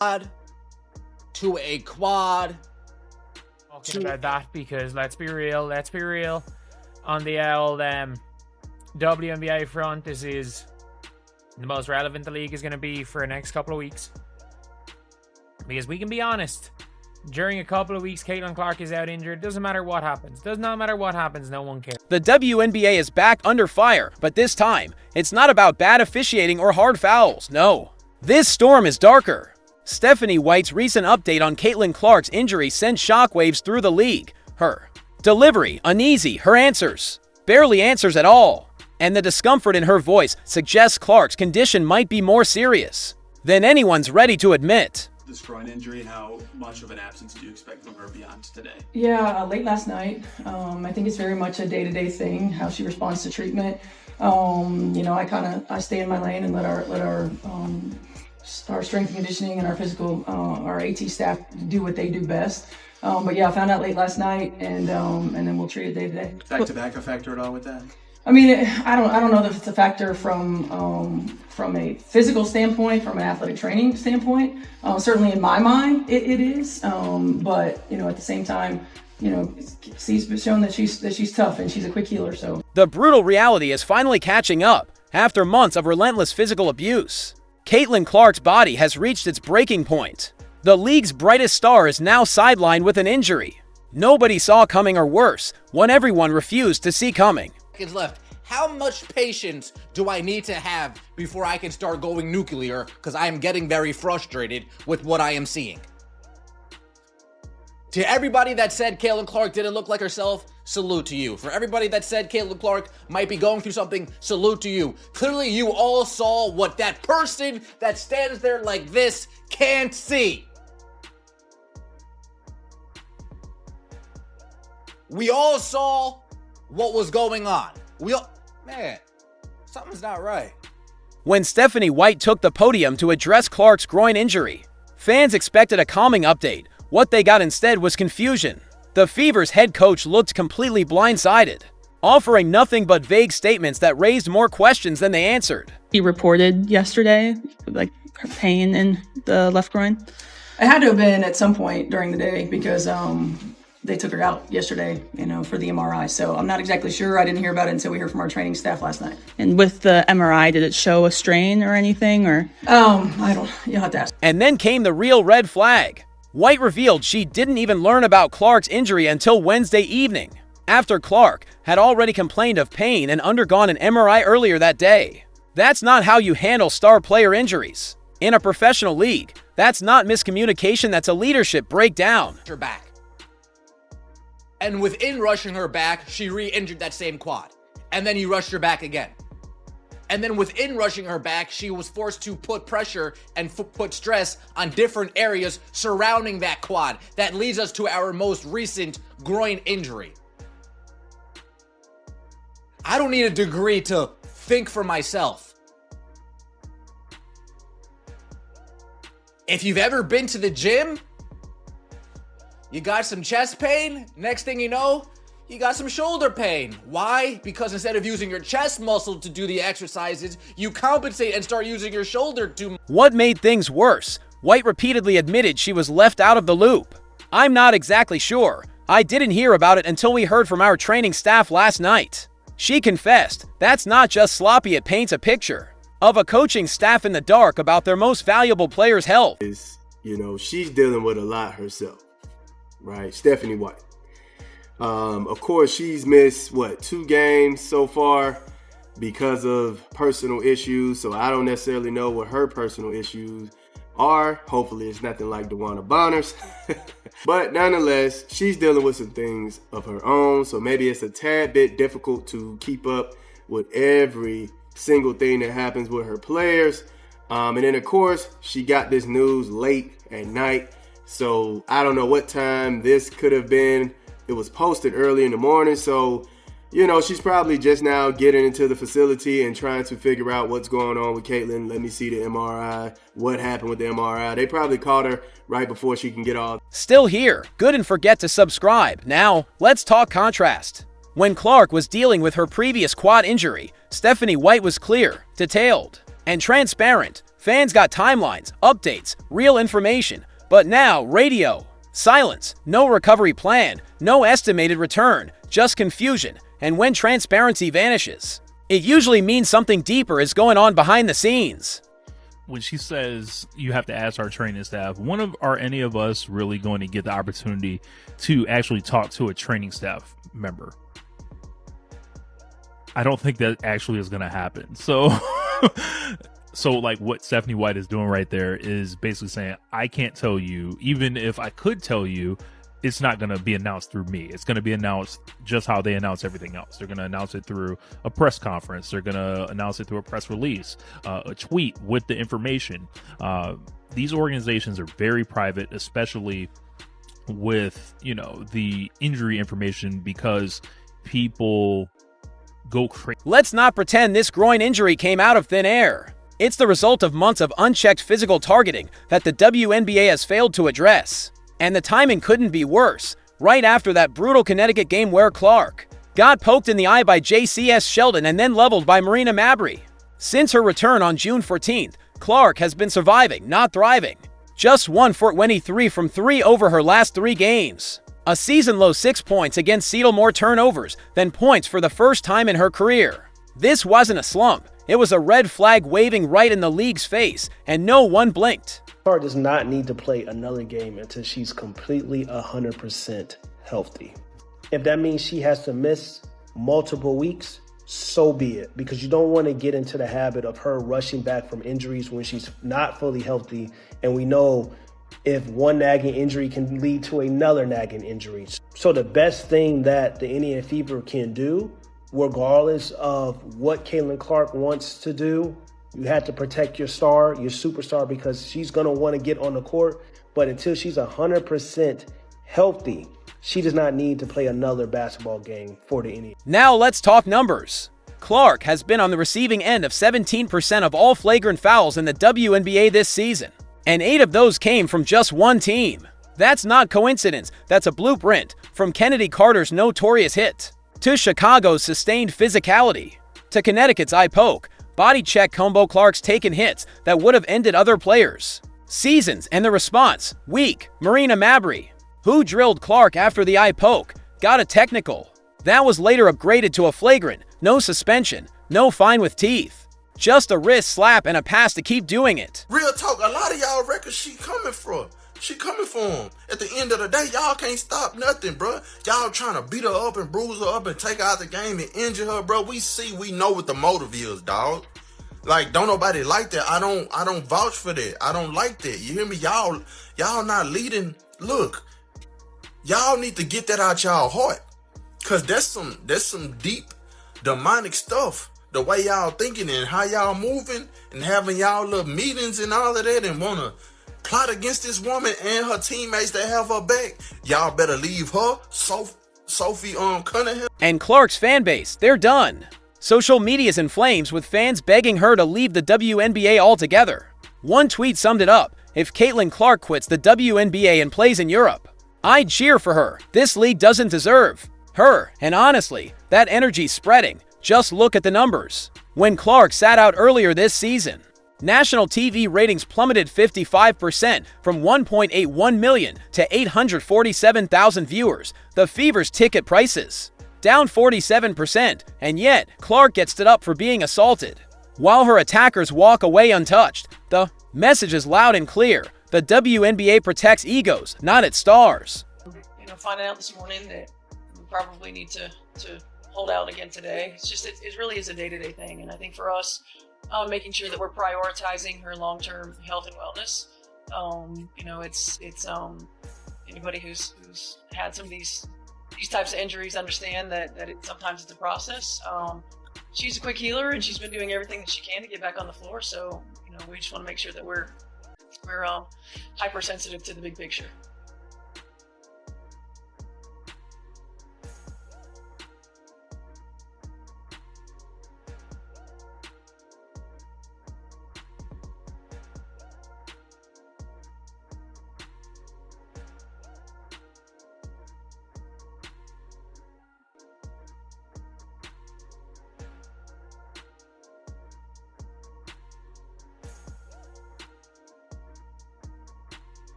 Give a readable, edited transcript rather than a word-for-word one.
to a quad. Talking about that because let's be real. On the old WNBA front, this is the most relevant the league is going to be for the next couple of weeks. Because we can be honest, during a couple of weeks, Caitlin Clark is out injured. Doesn't matter what happens. Does not matter what happens. No one cares. The WNBA is back under fire, but this time, it's not about bad officiating or hard fouls. No. This storm is darker. Stephanie White's recent update on Caitlin Clark's injury sent shockwaves through the league. Her delivery, uneasy. Her answers, barely answers at all. And the discomfort in her voice suggests Clark's condition might be more serious than anyone's ready to admit. This groin injury, how much of an absence do you expect from her beyond today? Yeah, late last night. I think it's very much a day-to-day thing, how she responds to treatment. I stay in my lane and let our strength and conditioning and our physical, our AT staff do what they do best. But yeah, I found out late last night, and then we'll treat it day to day. Back-to-back a factor at all with that? I mean, I don't know if it's a factor from a physical standpoint, from an athletic training standpoint. Certainly in my mind, it is. But at the same time, she's shown that she's tough and she's a quick healer. So the brutal reality is finally catching up after months of relentless physical abuse. Caitlin Clark's body has reached its breaking point. The league's brightest star is now sidelined with an injury nobody saw coming, or worse, one everyone refused to see coming. Seconds left. How much patience do I need to have before I can start going nuclear? Because I am getting very frustrated with what I am seeing. To everybody that said Caitlin Clark didn't look like herself, salute to you. For everybody that said Caitlin Clark might be going through something, salute to you. Clearly, you all saw what that person that stands there like this can't see. We all saw what was going on. Man, something's not right. When Stephanie White took the podium to address Clark's groin injury, fans expected a calming update. What they got instead was confusion. The Fever's head coach looked completely blindsided, offering nothing but vague statements that raised more questions than they answered. He reported yesterday, pain in the left groin. it had to have been at some point during the day because they took her out yesterday, for the MRI. So I'm not exactly sure. I didn't hear about it until we heard from our training staff last night. And with the MRI, did it show a strain or anything, or? You'll have to ask. And then came the real red flag. White revealed she didn't even learn about Clark's injury until Wednesday evening, after Clark had already complained of pain and undergone an MRI earlier that day. That's not how you handle star player injuries. In a professional league, that's not miscommunication, that's a leadership breakdown. Her back. And within rushing her back, she re-injured that same quad. And then he rushed her back again. And then within rushing her back, she was forced to put pressure and put stress on different areas surrounding that quad. That leads us to our most recent groin injury. I don't need a degree to think for myself. If you've ever been to the gym, you got some chest pain, next thing you know, you got some shoulder pain. Why? Because instead of using your chest muscle to do the exercises, you compensate and start using your shoulder to... What made things worse? White repeatedly admitted she was left out of the loop. I'm not exactly sure. I didn't hear about it until we heard from our training staff last night. She confessed that's not just sloppy, it paints a picture of a coaching staff in the dark about their most valuable player's health. She's dealing with a lot herself, right? Stephanie White. Of course, she's missed, 2 games so far because of personal issues. So I don't necessarily know what her personal issues are. Hopefully it's nothing like DeWanna Bonner's. But nonetheless, she's dealing with some things of her own. So maybe it's a tad bit difficult to keep up with every single thing that happens with her players. And then, of course, she got this news late at night. So I don't know what time this could have been. It was posted early in the morning. So, she's probably just now getting into the facility and trying to figure out what's going on with Caitlin. Let me see the MRI. What happened with the MRI? They probably caught her right before she can get off. Still here. Good, and forget to subscribe. Now, let's talk contrast. When Clark was dealing with her previous quad injury, Stephanie White was clear, detailed, and transparent. Fans got timelines, updates, real information, but now radio, silence, no recovery plan, no estimated return, just confusion, and when transparency vanishes, it usually means something deeper is going on behind the scenes. When she says you have to ask our training staff, are any of us really going to get the opportunity to actually talk to a training staff member? I don't think that actually is going to happen. So like what Stephanie White is doing right there is basically saying, I can't tell you, even if I could tell you, it's not going to be announced through me. It's going to be announced just how they announce everything else. They're going to announce it through a press conference. They're going to announce it through a press release, a tweet with the information. These organizations are very private, especially with, the injury information, because people go crazy. Let's not pretend this groin injury came out of thin air. It's the result of months of unchecked physical targeting that the WNBA has failed to address. And the timing couldn't be worse, right after that brutal Connecticut game where Clark got poked in the eye by JCS Sheldon and then leveled by Marina Mabrey. Since her return on June 14th, Clark has been surviving, not thriving. Just 1 for 23 from 3 over her last 3 games. A season-low 6 points against Seattle, more turnovers than points for the first time in her career. This wasn't a slump. It was a red flag waving right in the league's face, and no one blinked. Clark does not need to play another game until she's completely 100% healthy. If that means she has to miss multiple weeks, so be it, because you don't want to get into the habit of her rushing back from injuries when she's not fully healthy, and we know if one nagging injury can lead to another nagging injury. So the best thing that the Indiana Fever can do, regardless of what Caitlin Clark wants to do, you have to protect your star, your superstar, because she's going to want to get on the court. But until she's 100% healthy, she does not need to play another basketball game for the Indiana. Now let's talk numbers. Clark has been on the receiving end of 17% of all flagrant fouls in the WNBA this season, and 8 of those came from just one team. That's not coincidence. That's a blueprint from Kennedy Carter's notorious hit, to Chicago's sustained physicality, to Connecticut's eye poke, body check combo, Clark's taken hits that would have ended other players' seasons, and the response, weak. Marina Mabrey, who drilled Clark after the eye poke, got a technical. That was later upgraded to a flagrant, no suspension, no fine with teeth. Just a wrist slap and a pass to keep doing it. Real talk, a lot of y'all records she coming for. She coming for him. At the end of the day, y'all can't stop nothing, bro. Y'all trying to beat her up and bruise her up and take her out the game and injure her, bro. We know what the motive is, dog. Like, don't nobody like that. I don't vouch for that. I don't like that. You hear me? Y'all not leading. Look, y'all need to get that out y'all heart. Cause that's some deep demonic stuff. The way y'all thinking and how y'all moving and having y'all little meetings and all of that and wanna plot against this woman and her teammates that have her back. Y'all better leave her, Sophie Cunningham, and Clark's fan base. They're done. Social media's in flames with fans begging her to leave the WNBA altogether. One tweet summed it up: if Caitlin Clark quits the WNBA and plays in Europe, I'd cheer for her. This league doesn't deserve her. And honestly, that energy's spreading. Just look at the numbers. When Clark sat out earlier this season, national TV ratings plummeted 55% from 1.81 million to 847,000 viewers. The Fever's ticket prices down 47%, and yet Clark gets stood up for being assaulted, while her attackers walk away untouched. The message is loud and clear. The WNBA protects egos, not its stars. Finding out this morning that we probably need to hold out again today. It's just, it really is a day-to-day thing. And I think for us, making sure that we're prioritizing her long-term health and wellness. It's anybody who's had some of these types of injuries understand that sometimes it's a process. She's a quick healer and she's been doing everything that she can to get back on the floor. So, we just want to make sure that we're hypersensitive to the big picture.